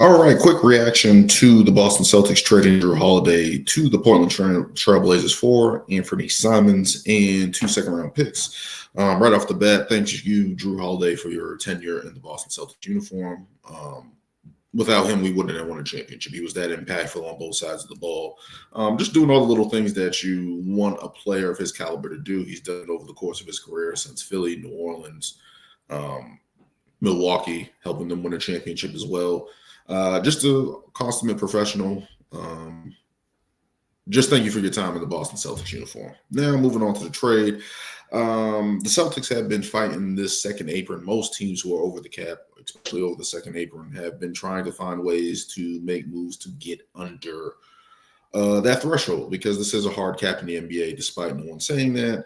All right, quick reaction to the Boston Celtics trading Jrue Holiday to the Portland Trailblazers for Anfernee Simons and 2 second-round picks. Right off the bat, thanks you, Jrue Holiday, for your tenure in the Boston Celtics uniform. Without him, we wouldn't have won a championship. He was that impactful on both sides of the ball. Just doing all the little things that you want a player of his caliber to do. He's done it over the course of his career since Philly, New Orleans, Milwaukee, helping them win a championship as well. Just a consummate professional. Just thank you for your time in the Boston Celtics uniform. Now, moving on to the trade. The Celtics have been fighting this second apron. Most teams who are over the cap, especially over the second apron, have been trying to find ways to make moves to get under that threshold, because this is a hard cap in the NBA, despite no one saying that.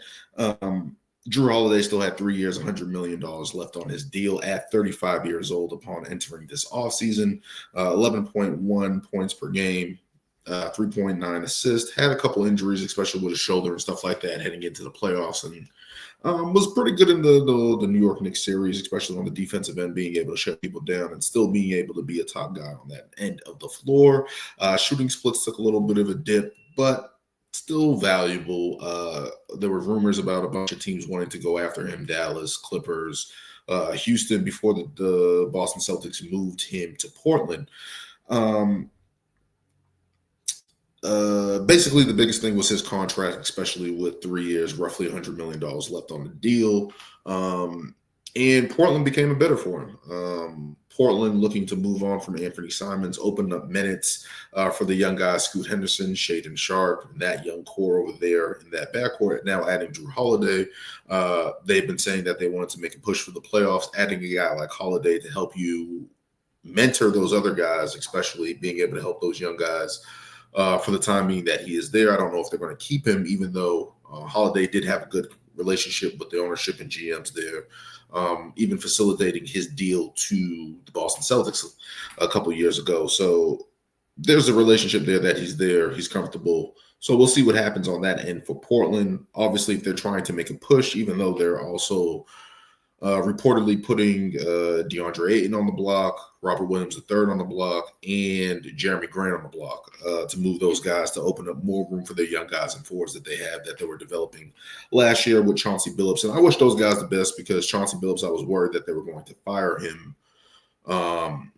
Jrue Holiday still had 3 years, $100 million left on his deal at 35 years old upon entering this offseason. 11.1 points per game, 3.9 assists. Had a couple injuries, especially with his shoulder and stuff like that, heading into the playoffs, and was pretty good in the New York Knicks series, especially on the defensive end, being able to shut people down and still being able to be a top guy on that end of the floor. Shooting splits took a little bit of a dip, but still valuable. There were rumors about a bunch of teams wanting to go after him: Dallas, Clippers, Houston, before the Boston Celtics moved him to Portland. Basically, the biggest thing was his contract, especially with 3 years, roughly $100 million left on the deal. And Portland became a bidder for him. Portland, looking to move on from Anfernee Simons, opened up minutes for the young guys, Scoot Henderson, Shaedon Sharpe, and that young core over there in that backcourt. Now adding Jrue Holiday. They've been saying that they wanted to make a push for the playoffs. Adding a guy like Holiday to help you mentor those other guys, especially being able to help those young guys for the time being that he is there. I don't know if they're going to keep him, even though Holiday did have a good relationship with the ownership and GMs there, even facilitating his deal to the Boston Celtics a couple of years ago. So there's a relationship there that he's there. He's comfortable. So we'll see what happens on that end for Portland. Obviously, if they're trying to make a push, even though they're also reportedly putting DeAndre Ayton on the block, Robert Williams III on the block, and Jeremy Grant on the block to move those guys to open up more room for their young guys and forwards that they have that they were developing last year with Chauncey Billups. And I wish those guys the best, because Chauncey Billups, I was worried that they were going to fire him,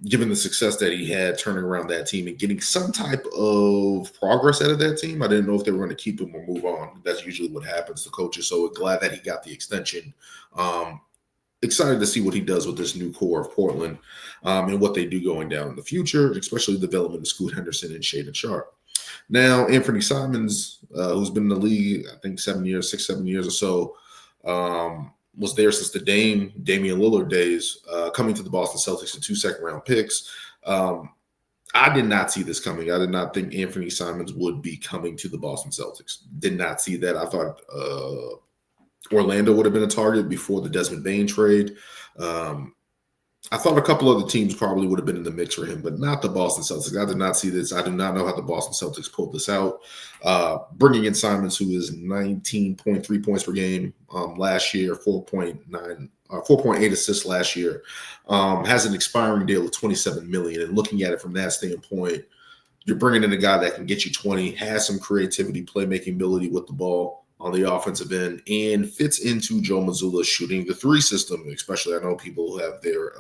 given the success that he had turning around that team and getting some type of progress out of that team. I didn't know if they were going to keep him or move on. That's usually what happens to coaches. So glad that he got the extension. Excited to see what he does with this new core of Portland and what they do going down in the future, especially the development of Scoot Henderson and Shaedon Sharpe. Now, Anfernee Simons, who's been in the league, I think 7 years, 6-7 years or so, was there since the Damian Lillard days, coming to the Boston Celtics in 2 second-round picks. I did not see this coming. I did not think Anfernee Simons would be coming to the Boston Celtics. Did not see that. I thought Orlando would have been a target before the Desmond Bane trade. I thought a couple other teams probably would have been in the mix for him, but not the Boston Celtics. I did not see this. I do not know how the Boston Celtics pulled this out. Bringing in Simons, who is 19.3 points per game last year, 4.8 assists last year, has an expiring deal of $27 million. And looking at it from that standpoint, you're bringing in a guy that can get you 20, has some creativity, playmaking ability with the ball on the offensive end, and fits into Joe Mazzulla's shooting the 3 system, especially. I know people have their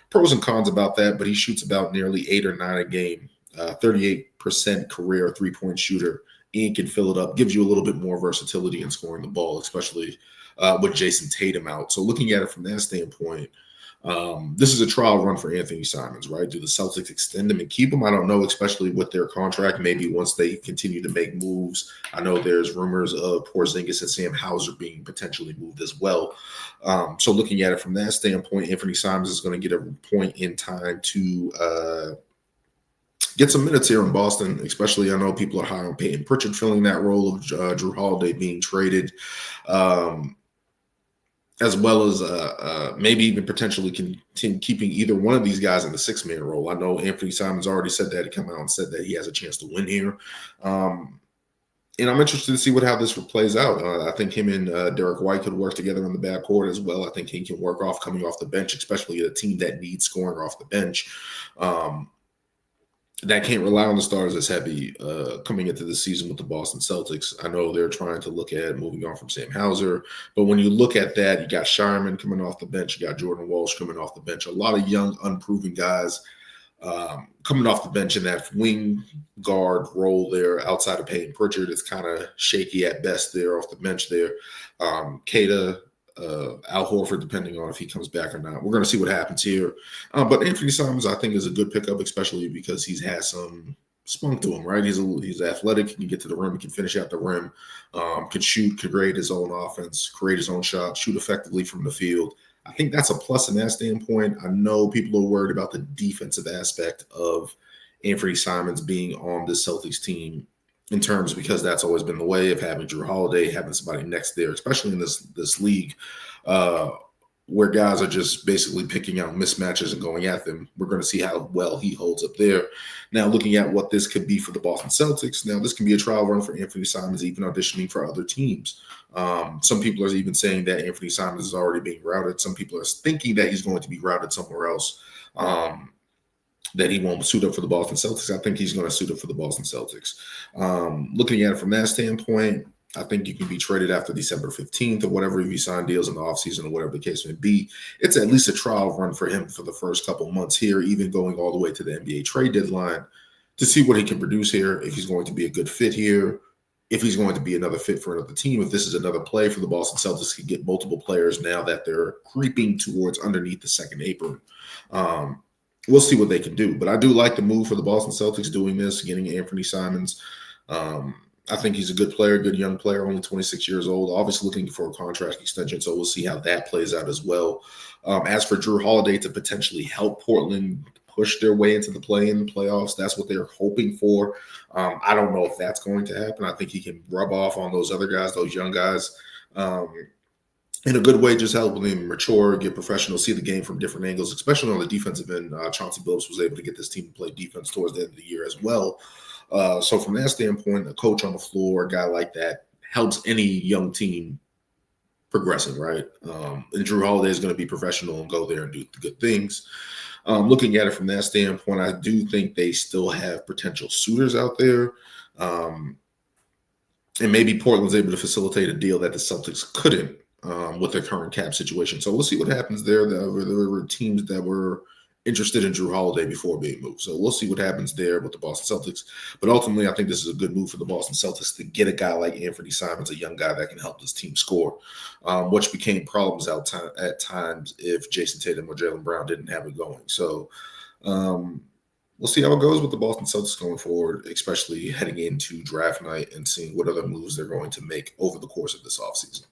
pros and cons about that, but he shoots about nearly 8 or 9 a game, 38% career 3-point shooter, and can fill it up, gives you a little bit more versatility in scoring the ball, especially with Jason Tatum out. So looking at it from that standpoint, this is a trial run for Anfernee Simons, right? Do the Celtics extend him and keep him? I don't know, especially with their contract. Maybe once they continue to make moves. I know there's rumors of Porzingis and Sam Hauser being potentially moved as well. So looking at it from that standpoint, Anfernee Simons is going to get a point in time to get some minutes here in Boston, especially I know people are high on Peyton Pritchard filling that role of Jrue Holiday being traded. As well as maybe even potentially keeping either one of these guys in the 6-man role. I know Anfernee Simons already said that. He come out and said that he has a chance to win here. And I'm interested to see how this plays out. I think him and Derek White could work together in the backcourt as well. I think he can work off coming off the bench, especially a team that needs scoring off the bench. That can't rely on the stars as heavy coming into the season with the Boston Celtics. I know they're trying to look at moving on from Sam Hauser, but when you look at that, you got Shireman coming off the bench, you got Jordan Walsh coming off the bench, a lot of young, unproven guys coming off the bench in that wing guard role there outside of Peyton Pritchard. It's kind of shaky at best there off the bench there. Kata, Al Horford, depending on if he comes back or not. We're going to see what happens here. But Anfernee Simons, I think, is a good pickup, especially because he's had some spunk to him, right? He's athletic. He can get to the rim. He can finish out the rim. Can shoot, can create his own offense, create his own shot, shoot effectively from the field. I think that's a plus in that standpoint. I know people are worried about the defensive aspect of Anfernee Simons being on this Celtics team in terms because that's always been the way of having Jrue Holiday, having somebody next there, especially in this league where guys are just basically picking out mismatches and going at them. We're going to see how well he holds up there. Now, looking at what this could be for the Boston Celtics, now this can be a trial run for Anfernee Simons, even auditioning for other teams. Some people are even saying that Anfernee Simons is already being routed. Some people are thinking that he's going to be routed somewhere else, that he won't suit up for the Boston Celtics. I think he's going to suit up for the Boston Celtics. Looking at it from that standpoint, I think you can be traded after December 15th or whatever if you sign deals in the offseason or whatever the case may be. It's at least a trial run for him for the first couple of months here, even going all the way to the NBA trade deadline to see what he can produce here, if he's going to be a good fit here, if he's going to be another fit for another team, if this is another play for the Boston Celtics to get multiple players now that they're creeping towards underneath the second apron. We'll see what they can do. But I do like the move for the Boston Celtics doing this, getting Anfernee Simons. I think he's a good player, good young player, only 26 years old, obviously looking for a contract extension. So we'll see how that plays out as well. As for Jrue Holiday to potentially help Portland push their way into the play-in playoffs, that's what they're hoping for. I don't know if that's going to happen. I think he can rub off on those other guys, those young guys, in a good way, just helping them mature, get professional, see the game from different angles, especially on the defensive end. Chauncey Billups was able to get this team to play defense towards the end of the year as well. So from that standpoint, a coach on the floor, a guy like that, helps any young team progressing, right? And Jrue Holiday is going to be professional and go there and do good things. Looking at it from that standpoint, I do think they still have potential suitors out there. And maybe Portland's able to facilitate a deal that the Celtics couldn't with their current cap situation. So we'll see what happens there. There were teams that were interested in Jrue Holiday before being moved. So we'll see what happens there with the Boston Celtics. But ultimately, I think this is a good move for the Boston Celtics to get a guy like Anfernee Simons, a young guy that can help this team score, which became problems at times if Jason Tatum or Jaylen Brown didn't have it going. So we'll see how it goes with the Boston Celtics going forward, especially heading into draft night and seeing what other moves they're going to make over the course of this offseason.